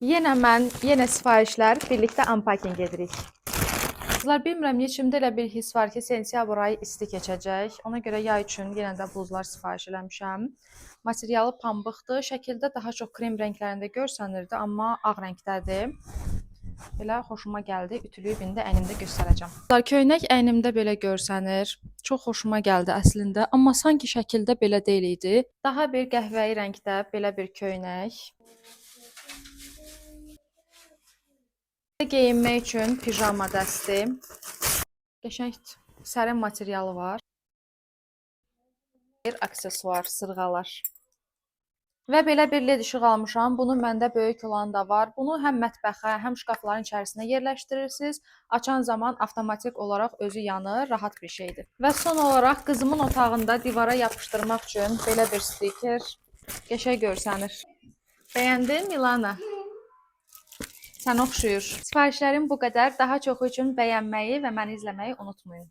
Yenə sifarişlər, birlikdə unpacking edirik. Qızlar, bilmirəm, içimdə elə bir his var ki, sentyabr ayı isti keçəcək. Ona görə yay üçün yenə də bluzlar sifariş eləmişəm. Materialı pambıqdır. Şəkildə daha çox krem rənglərində görsənirdi, amma ağ rəngdədir. Belə xoşuma gəldi. Ütülüyüb indi əynimdə göstərəcəm. Köynək əynimdə belə görsənir. Çox xoşuma gəldi əslində, amma sanki şəkildə belə deyil idi. Daha bir qəhvəyi rəngdə belə bir köynək. Geyinmək üçün pijama dəsti. Qəşəng sərin materialı var. Bir aksesuar, sırğalar. Və belə bir led işıq almışam. Bunun məndə böyük olan da var. Bunu həm mətbəxə, həm şkafların içərisinə yerləşdirirsiniz. Açan zaman avtomatik olaraq özü yanır. Rahat bir şeydir. Və son olaraq qızımın otağında divara yapışdırmaq üçün belə bir stiker. Qəşəng görsənir. Bəyəndin Milana? Sən oxşuyur. Sifarişlərim bu qədər. Daha çoxu üçün bəyənməyi və məni izləməyi unutmayın.